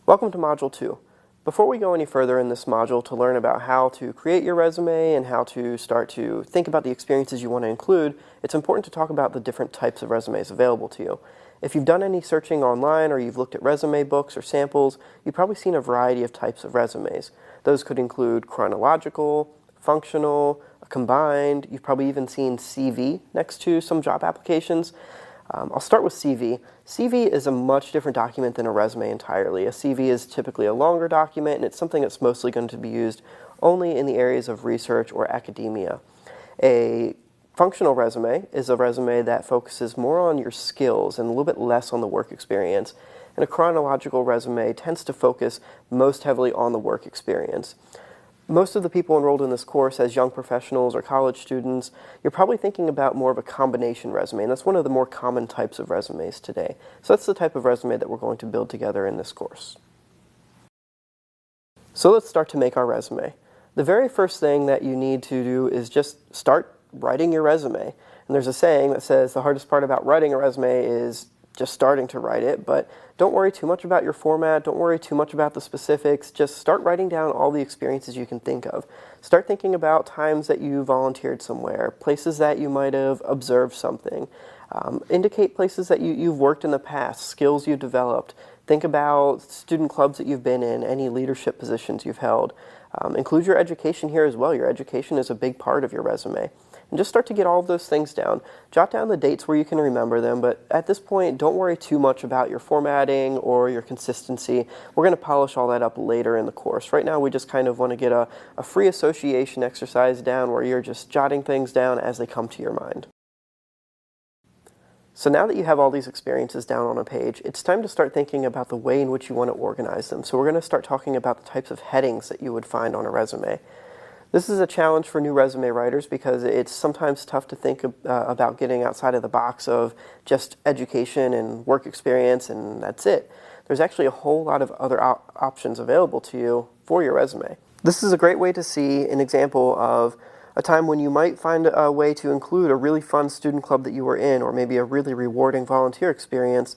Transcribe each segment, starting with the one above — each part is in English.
Welcome to Module 2. Before we go any further in this module to learn about how to create your resume and how to start to think about the experiences you want to include, it's important to talk about the different types of resumes available to you. If you've done any searching online or you've looked at resume books or samples, you've probably seen a variety of types of resumes. Those could include chronological, functional, combined. You've probably even seen CV next to some job applications. I'll start with CV. CV is a much different document than a resume entirely. A CV is typically a longer document, and it's something that's mostly going to be used only in the areas of research or academia. A functional resume is a resume that focuses more on your skills and a little bit less on the work experience. And a chronological resume tends to focus most heavily on the work experience. Most of the people enrolled in this course as young professionals or college students, you're probably thinking about more of a combination resume, and that's one of the more common types of resumes today. So that's the type of resume that we're going to build together in this course. So let's start to make our resume. The very first thing that you need to do is just start writing your resume. And there's a saying that says the hardest part about writing a resume is just starting to write it, but don't worry too much about your format, don't worry too much about the specifics, just start writing down all the experiences you can think of. Start thinking about times that you volunteered somewhere, places that you might have observed something. Indicate places that you've worked in the past, skills you've developed. Think about student clubs that you've been in, any leadership positions you've held. Include your education here as well. Your education is a big part of your resume. And just start to get all of those things down. Jot down the dates where you can remember them, but at this point, don't worry too much about your formatting or your consistency. We're going to polish all that up later in the course. Right now, we just kind of want to get a free association exercise down where you're just jotting things down as they come to your mind. So now that you have all these experiences down on a page, it's time to start thinking about the way in which you want to organize them. So we're going to start talking about the types of headings that you would find on a resume. This is a challenge for new resume writers because it's sometimes tough to think about getting outside of the box of just education and work experience and that's it. There's actually a whole lot of other options available to you for your resume. This is a great way to see an example of a time when you might find a way to include a really fun student club that you were in or maybe a really rewarding volunteer experience,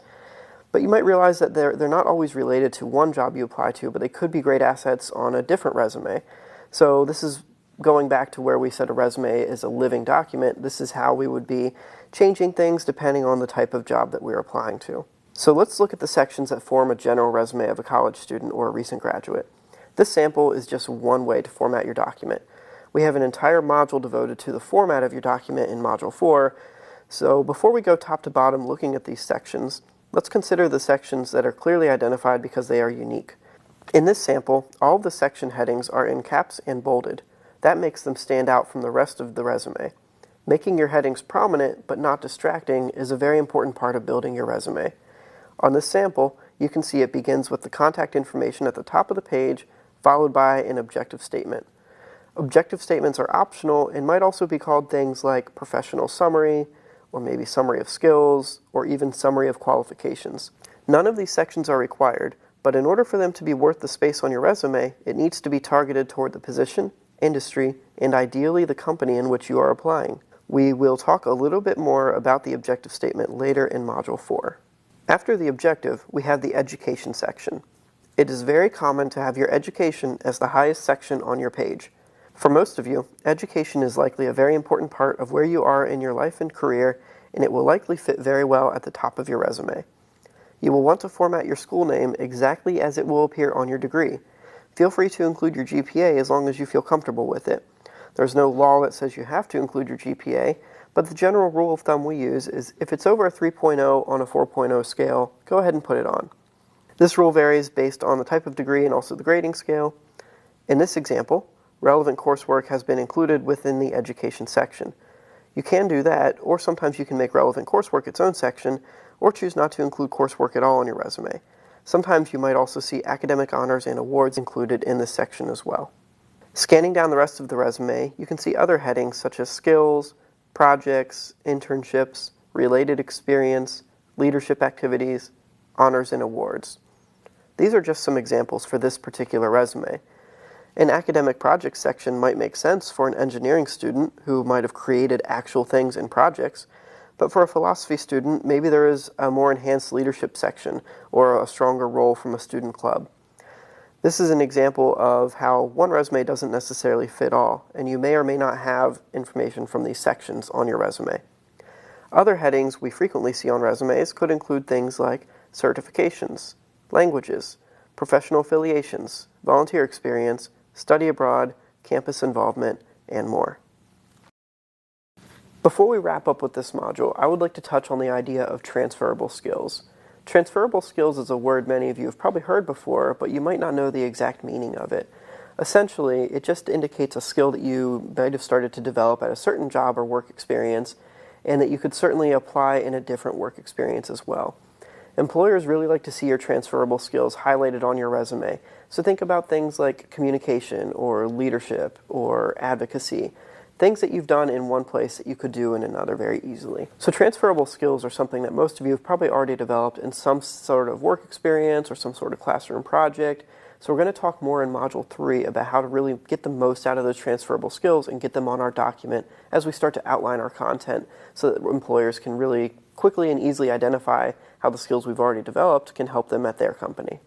but you might realize that they're not always related to one job you apply to, but they could be great assets on a different resume. So this is going back to where we said a resume is a living document. This is how we would be changing things depending on the type of job that we're applying to. So let's look at the sections that form a general resume of a college student or a recent graduate. This sample is just one way to format your document. We have an entire module devoted to the format of your document in Module 4. So before we go top to bottom looking at these sections, let's consider the sections that are clearly identified because they are unique. In this sample, all of the section headings are in caps and bolded. That makes them stand out from the rest of the resume. Making your headings prominent but not distracting is a very important part of building your resume. On this sample, you can see it begins with the contact information at the top of the page, followed by an objective statement. Objective statements are optional and might also be called things like professional summary, or maybe summary of skills, or even summary of qualifications. None of these sections are required, but in order for them to be worth the space on your resume, it needs to be targeted toward the position, industry, and ideally the company in which you are applying. We will talk a little bit more about the objective statement later in Module 4. After the objective, we have the education section. It is very common to have your education as the highest section on your page. For most of you, education is likely a very important part of where you are in your life and career, and it will likely fit very well at the top of your resume. You will want to format your school name exactly as it will appear on your degree. Feel free to include your GPA as long as you feel comfortable with it. There's no law that says you have to include your GPA, but the general rule of thumb we use is if it's over a 3.0 on a 4.0 scale, go ahead and put it on. This rule varies based on the type of degree and also the grading scale. In this example, relevant coursework has been included within the education section. You can do that, or sometimes you can make relevant coursework its own section, or choose not to include coursework at all on your resume. Sometimes you might also see academic honors and awards included in this section as well. Scanning down the rest of the resume, you can see other headings such as skills, projects, internships, related experience, leadership activities, honors and awards. These are just some examples for this particular resume. An academic projects section might make sense for an engineering student who might have created actual things in projects, but for a philosophy student, maybe there is a more enhanced leadership section or a stronger role from a student club. This is an example of how one resume doesn't necessarily fit all, and you may or may not have information from these sections on your resume. Other headings we frequently see on resumes could include things like certifications, languages, professional affiliations, volunteer experience, study abroad, campus involvement, and more. Before we wrap up with this module, I would like to touch on the idea of transferable skills. Transferable skills is a word many of you have probably heard before, but you might not know the exact meaning of it. Essentially, it just indicates a skill that you might have started to develop at a certain job or work experience, and that you could certainly apply in a different work experience as well. Employers really like to see your transferable skills highlighted on your resume, so think about things like communication or leadership or advocacy, things that you've done in one place that you could do in another very easily. So transferable skills are something that most of you have probably already developed in some sort of work experience or some sort of classroom project. So we're going to talk more in Module 3 about how to really get the most out of those transferable skills and get them on our document as we start to outline our content so that employers can really quickly and easily identify how the skills we've already developed can help them at their company.